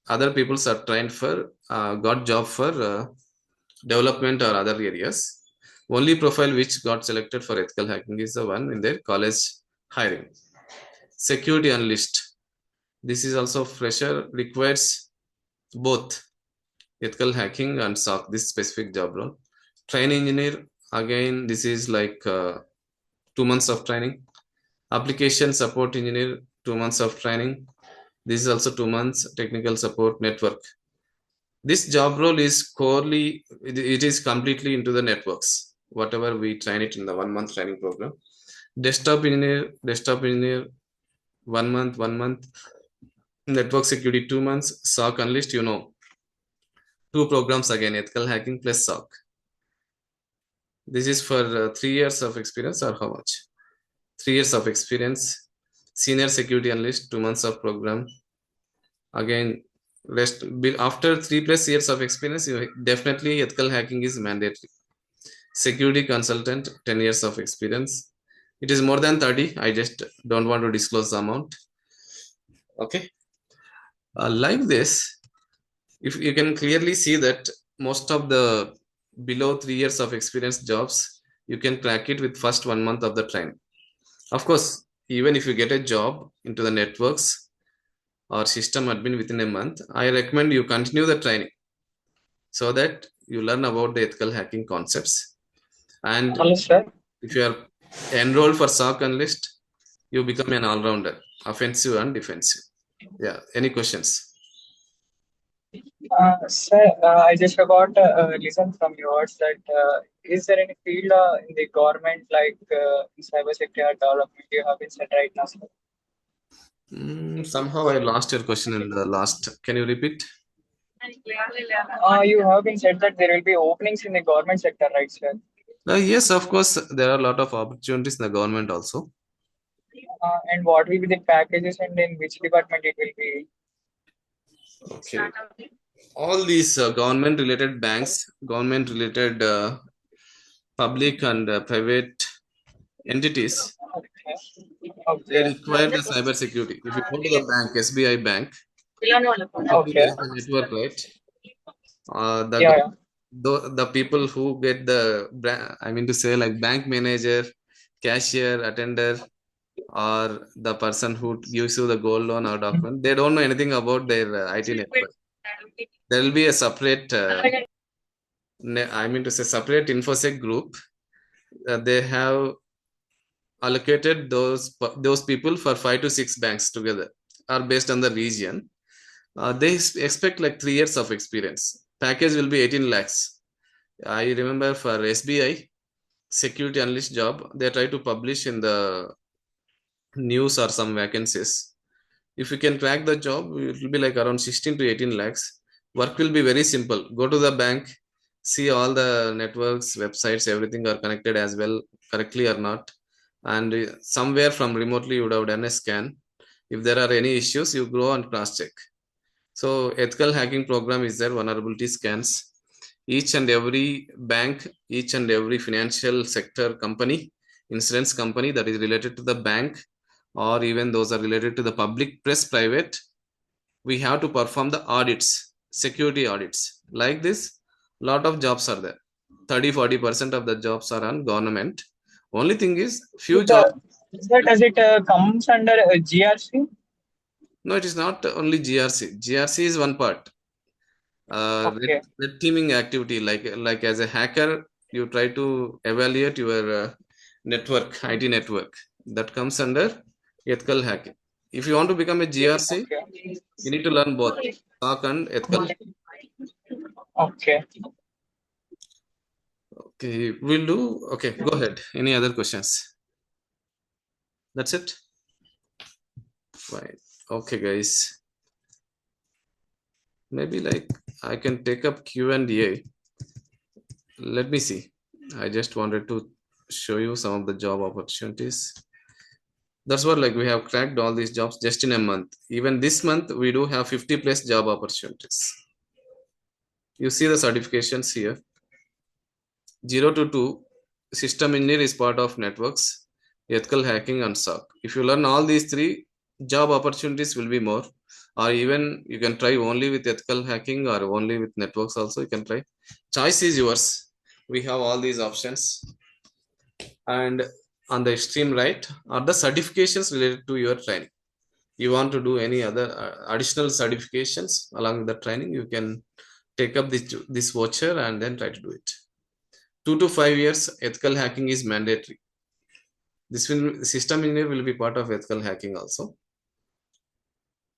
Other people are trained for got job for development or other areas. Only profile which got selected for ethical hacking is the one in their college hiring. Security analyst. This is also fresher, requires both ethical hacking and SOC, this specific job role. Training engineer, again, this is like 2 months of training. Application support engineer, 2 months of training. This is also 2 months. Technical support network. This job role is corely, it is completely into the networks, whatever we train it in the 1 month training program. Desktop engineer, 1 month, 1 month. Network security, 2 months. SOC analyst, 2 programs again, ethical hacking plus SOC. This is for 3 years of experience or how much? 3 years of experience. Senior security analyst, 2 months of program. Again, after 3+ years of experience, definitely ethical hacking is mandatory. Security consultant, 10 years of experience. It is more than 30. I just don't want to disclose the amount. Okay. Like this, if you can clearly see that most of the below 3 years of experience jobs, you can crack it with first 1 month of the training. Of course, even if you get a job into the networks or system admin within a month, I recommend you continue the training so that you learn about the ethical hacking concepts. And Understand? if you are enrolled for SOC analyst, you become an all-rounder, offensive and defensive. Yeah. Any questions? Sir, I just got listen from yours that is there any field in the government like in cybersecurity development you have been said right now, sir? Somehow I lost your question in the last. Can you repeat? You have been said that there will be openings in the government sector, right, sir? Yes, of course, there are a lot of opportunities in the government also. And what will be the packages and in which department it will be? Okay. All these government related banks, government related public and private entities, Okay. They Okay. require the cyber security. If you go to the bank, SBI Bank, typically there Okay. is a network, right? The Yeah, yeah. the people who get the I mean to say like bank manager, cashier, attender, or the person who gives you the gold loan or document, they don't know anything about their IT network. There will be a separate, I mean to say, separate infosec group. They have allocated those people for 5 to 6 banks together, are based on the region. They expect like 3 years of experience. Package will be 18 lakhs. I remember for SBI security analyst job, they try to publish in the news or some vacancies. If you can crack the job, it will be like around 16 to 18 lakhs. Work will be very simple. Go to the bank, see all the networks, websites, everything are connected as well correctly or not. And somewhere from remotely you would have done a scan. If there are any issues, you go and cross check. So ethical hacking program is there, vulnerability scans. Each and every bank, each and every financial sector company, insurance company that is related to the bank, or even those are related to the public, press, private, we have to perform the audits, security audits. Like this, lot of jobs are there. 30-40% of the jobs are on government. Only thing is few It, jobs. does it comes under GRC? No, it is not only GRC. GRC is one part. Okay. Red teaming activity, like as a hacker, you try to evaluate your network, IT network. That comes under ethical hacking. If you want to become a GRC, Okay. you need to learn both SOC and ethical. Okay. Okay, we'll do. Okay, go ahead. Any other questions? That's it. Fine. Okay, guys. Maybe like I can take up Q&A. Let me see. I just wanted to show you some of the job opportunities. That's what like we have cracked all these jobs just in a month. Even this month, we do have 50 plus job opportunities. You see the certifications here. 0 to 2, system engineer is part of networks, ethical hacking, and SOC. If you learn all these three, job opportunities will be more. Or even you can try only with ethical hacking or only with networks also. You can try. Choice is yours. We have all these options. And on the extreme right are the certifications related to your training. You want to do any other additional certifications along with the training, you can take up this voucher and then try to do it. 2 to 5 years ethical hacking is mandatory. This will system engineer will be part of ethical hacking also.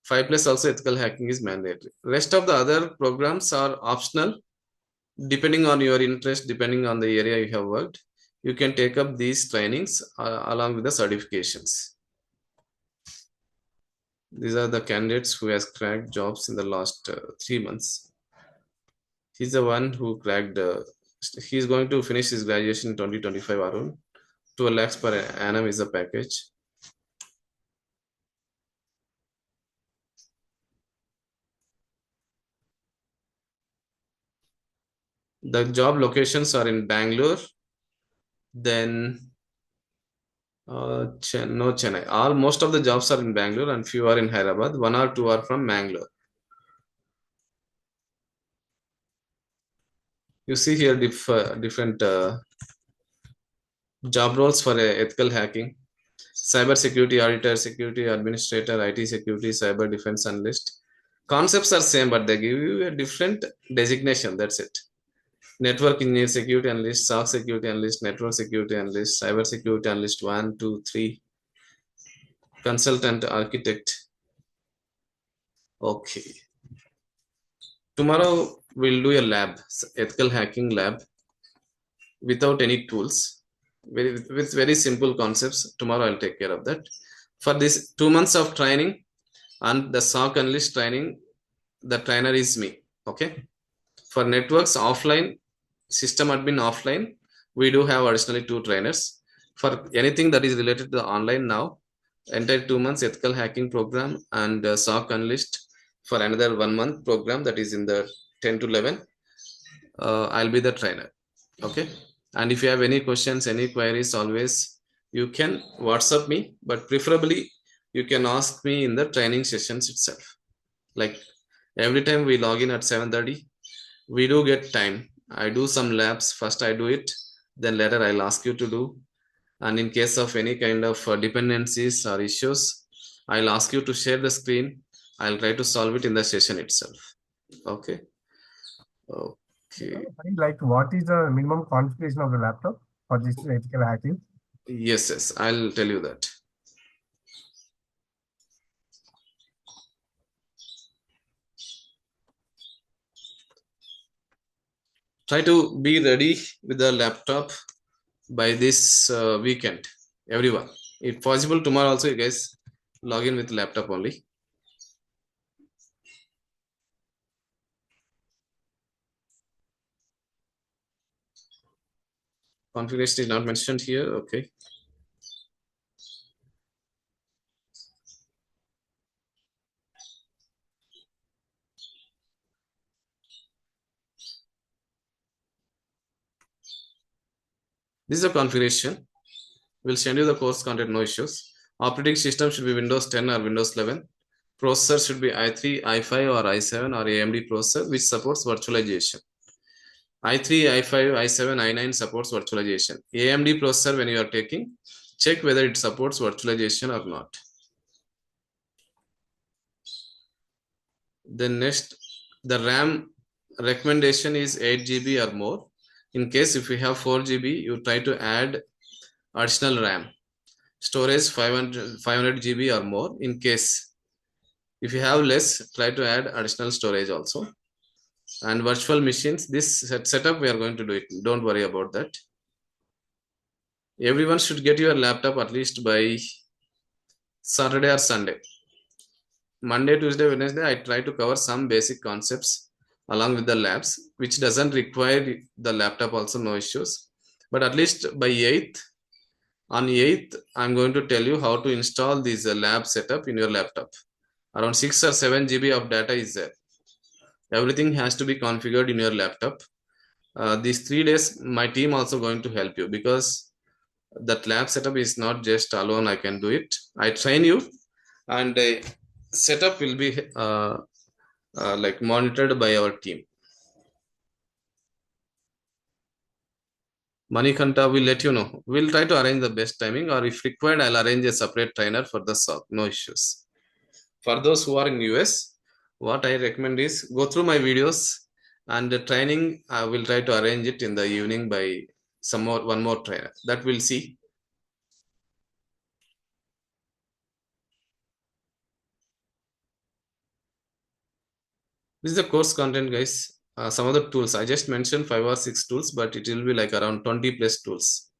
5 plus also ethical hacking is mandatory. Rest of the other programs are optional depending on your interest, depending on the area you have worked. You can take up these trainings along with the certifications. These are the candidates who has cracked jobs in the last 3 months. He's the one who cracked. He's going to finish his graduation in 2025 around. 12 lakhs per annum is the package. The job locations are in Bangalore, then no Chennai. Most of the jobs are in Bangalore and few are in Hyderabad. 1 or 2 are from Bangalore. You see here different job roles for ethical hacking. Cyber security auditor, security administrator, IT security, cyber defense analyst. Concepts are same, but they give you a different designation. That's it. Network engineer, security analyst, SOC security analyst, network security analyst, cyber security analyst 1, 2, 3, consultant, architect. Okay. Tomorrow we'll do a lab, ethical hacking lab, without any tools, with very simple concepts. Tomorrow I'll take care of that. For this 2 months of training and the SOC analyst training, the trainer is me. Okay. For networks offline, system admin offline, we do have additionally 2 trainers. For anything that is related to the online now, entire 2 months ethical hacking program and SOC analyst for another 1 month program that is in the 10 to 11. I'll be the trainer. Okay. And if you have any questions, any queries, always you can WhatsApp me, but preferably you can ask me in the training sessions itself. Like every time we log in at 7:30, we do get time. I do some labs. First I do it, then later I'll ask you to do. And in case of any kind of dependencies or issues, I'll ask you to share the screen. I'll try to solve it in the session itself. Okay. Okay. Like, what is the minimum configuration of the laptop for this ethical hacking? Yes, I'll tell you that. Try to be ready with the laptop by this weekend, everyone. If possible, tomorrow also you guys log in with laptop only. Configuration is not mentioned here. Okay. This is a configuration. We'll send you the course content, no issues. Operating system should be Windows 10 or Windows 11. Processor should be i3, i5 or i7 or AMD processor which supports virtualization. i3, i5, i7, i9 supports virtualization. AMD processor, when you are taking, check whether it supports virtualization or not. Then next, the RAM recommendation is 8 GB or more. In case if you have 4 GB, you try to add additional RAM. Storage 500 GB or more. In case if you have less, try to add additional storage also. And virtual machines, this setup we are going to do it. Don't worry about that. Everyone should get your laptop at least by Saturday or Sunday. Monday, Tuesday, Wednesday, I try to cover some basic concepts along with the labs, which doesn't require the laptop also, no issues. But at least by 8th, on 8th, I'm going to tell you how to install this lab setup in your laptop. Around 6 or 7 GB of data is there. Everything has to be configured in your laptop. These 3 days, my team also going to help you because that lab setup is not just alone. I can do it. I train you, and setup will be like monitored by our team. Manikanta will let you know. We'll try to arrange the best timing, or if required, I'll arrange a separate trainer for the SOC. No issues. For those who are in US, what I recommend is go through my videos, and the training I will try to arrange it in the evening by one more trainer. That we'll see. This is the course content, guys. Some of the tools I just mentioned 5 or 6 tools, but it will be like around 20 plus tools.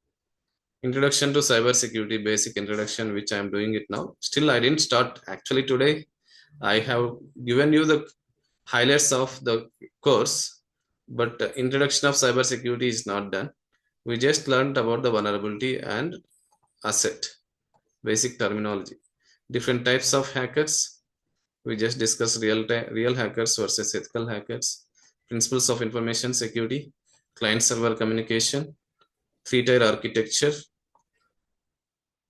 Introduction to cybersecurity, basic introduction, which I am doing it now. Still, I didn't start actually today. I have given you the highlights of the course, but introduction of cybersecurity is not done. We just learned about the vulnerability and asset, basic terminology, different types of hackers. We just discussed real hackers versus ethical hackers, principles of information security, client server communication, 3-tier architecture,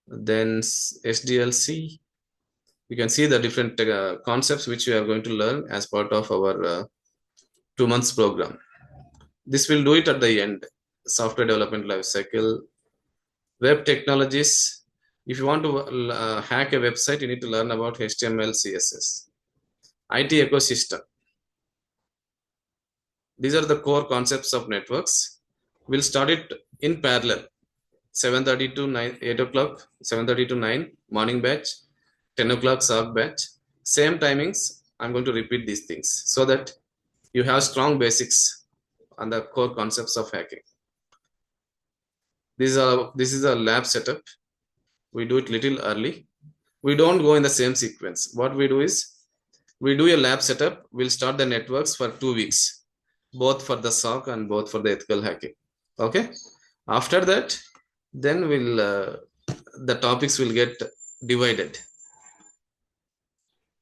then SDLC. You can see the different concepts which we are going to learn as part of our 2 months program. This will do it at the end. Software development life cycle, web technologies. If you want to hack a website, you need to learn about HTML, CSS. IT ecosystem. These are the core concepts of networks. We'll start it in parallel. 7:30 to 8 o'clock, 7:30 to 9, morning batch, 10 o'clock SOC batch. Same timings. I'm going to repeat these things so that you have strong basics on the core concepts of hacking. This is a lab setup. We do it little early. We don't go in the same sequence. What we do is we do a lab setup. We'll start the networks for 2 weeks, both for the SOC and both for the ethical hacking. Okay. After that, then the topics will get divided.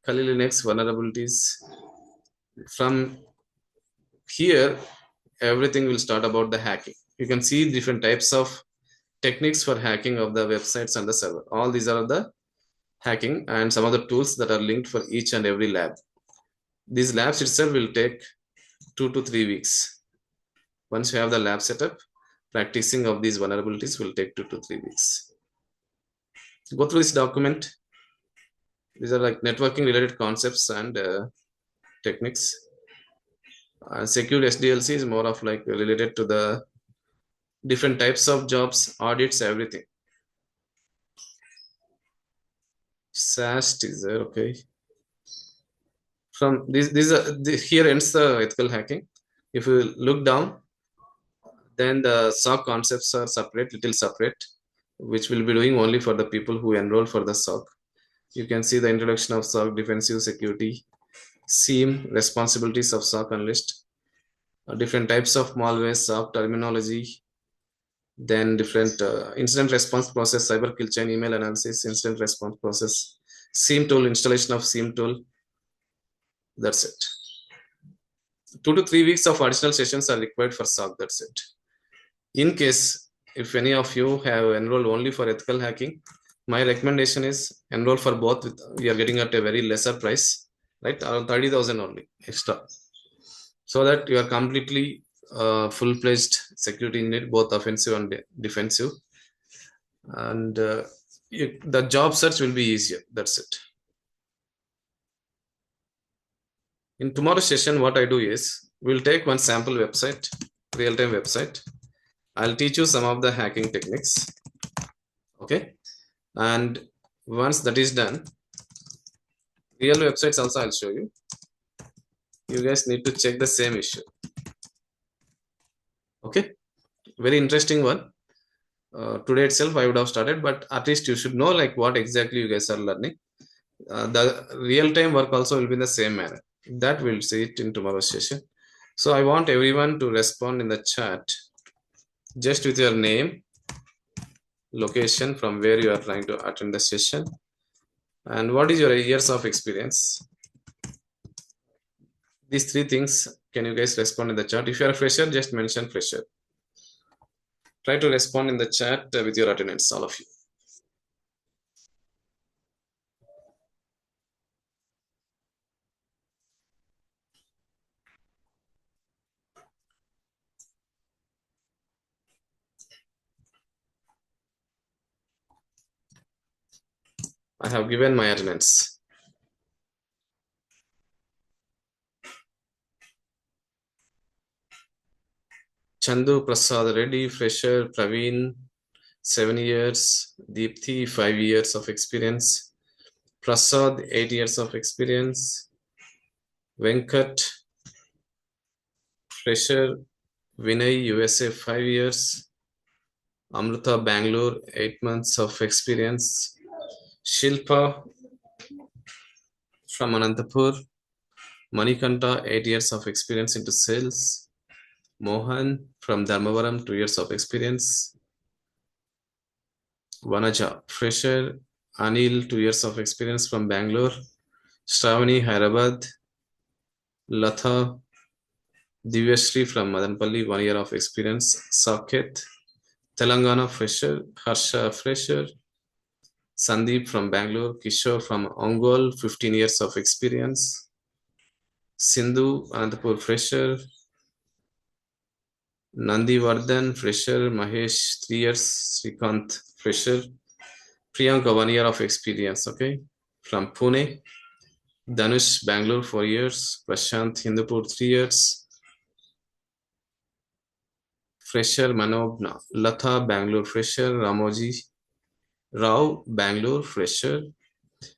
Kali Linux vulnerabilities. From here, everything will start about the hacking. You can see different types of techniques for hacking of the websites and the server. All these are the hacking and some of the tools that are linked for each and every lab. These labs itself will take 2 to 3 weeks. Once you have the lab setup, practicing of these vulnerabilities will take 2 to 3 weeks. Go through this document. These are like networking related concepts and techniques. Secure SDLC is more of like related to the different types of jobs, audits, everything. SAST is there, okay. From here ends the ethical hacking. If you look down, then the SOC concepts are little separate, which will be doing only for the people who enroll for the SOC. You can see the introduction of SOC, defensive security, SIEM, responsibilities of SOC analyst, different types of malware, SOC terminology, then different incident response process, cyber kill chain, email analysis, incident response process, SIEM tool, installation of SIEM tool. That's it. 2 to 3 weeks of additional sessions are required for SOC. That's it. In case if any of you have enrolled only for ethical hacking, my recommendation is enroll for both. We are getting at a very lesser price, right? Around 30,000 only extra, so that you are completely full-fledged security engineer, both offensive and defensive, and the job search will be easier. That's it. In tomorrow's session, what I do is we'll take one sample website, real-time website. I'll teach you some of the hacking techniques. Okay. And once that is done, real websites also I'll show you. You guys need to check the same issue. Okay. Very interesting one. Today itself I would have started, but at least you should know like what exactly you guys are learning. The real-time work also will be in the same manner. That we'll see it in tomorrow's session. So I want everyone to respond in the chat just with your name, location from where you are trying to attend the session, and what is your years of experience. These 3 things, can you guys respond in the chat? If you are a fresher, just mention fresher. Try to respond in the chat with your attendance, all of you. I have given my attendance. Chandu Prasad Reddy, fresher. Praveen, 7 years. Deepthi, 5 years of experience. Prasad, 8 years of experience. Venkat, fresher. Vinay, USA, 5 years. Amrita, Bangalore, 8 months of experience. Shilpa from Anantapur. Manikanta, 8 years of experience into sales. Mohan from Dharmavaram, 2 years of experience. Vanaja, fresher. Anil, 2 years of experience from Bangalore. Shravani, Hyderabad. Latha, Divyashree from Madanpalli, 1 year of experience. Saket, Telangana, fresher. Harsha, fresher. Sandeep from Bangalore. Kishore from Ongole, 15 years of experience. Sindhu, Anantapur, fresher. Nandi Vardhan, fresher. Mahesh, 3 years. Srikanth, fresher. Priyanka, 1 year of experience, okay, from Pune. Dhanush, Bangalore, 4 years. Prashant, Hindupur, 3 years. Fresher. Manobna. Latha, Bangalore, fresher. Ramoji Rao, Bangalore, fresher.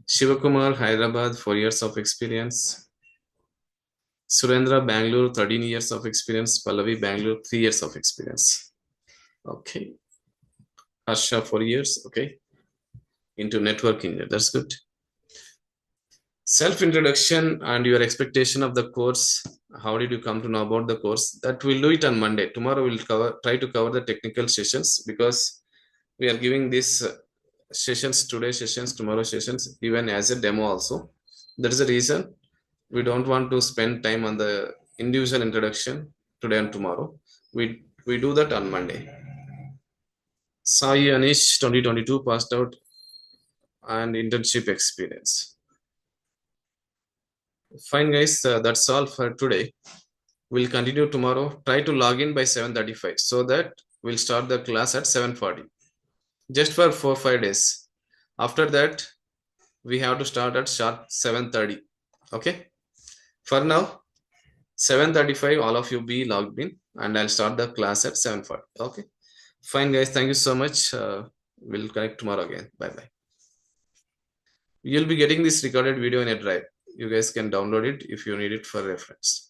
Shivakumar, Hyderabad, 4 years of experience. Surendra, Bangalore, 13 years of experience. Pallavi, Bangalore, 3 years of experience. Okay. Harsha, 4 years, okay, into networking. That's good. Self-introduction and your expectation of the course. How did you come to know about the course? That we'll do it on Monday. Tomorrow we'll try to cover the technical sessions, because we are giving these sessions, today sessions, tomorrow sessions, even as a demo also. That is the reason we don't want to spend time on the individual introduction today and tomorrow. We do that on Monday. Sai Anish 2022 passed out and internship experience. Fine guys, that's all for today. We'll continue tomorrow. Try to log in by 7:35 so that we'll start the class at 7:40. Just for 4-5 days. After that, we have to start at sharp 7:30. Okay. For now, 7:35, all of you be logged in, and I'll start the class at 7:40. Okay. Fine, guys. Thank you so much. We'll connect tomorrow again. Bye bye. You'll be getting this recorded video in a drive. You guys can download it if you need it for reference.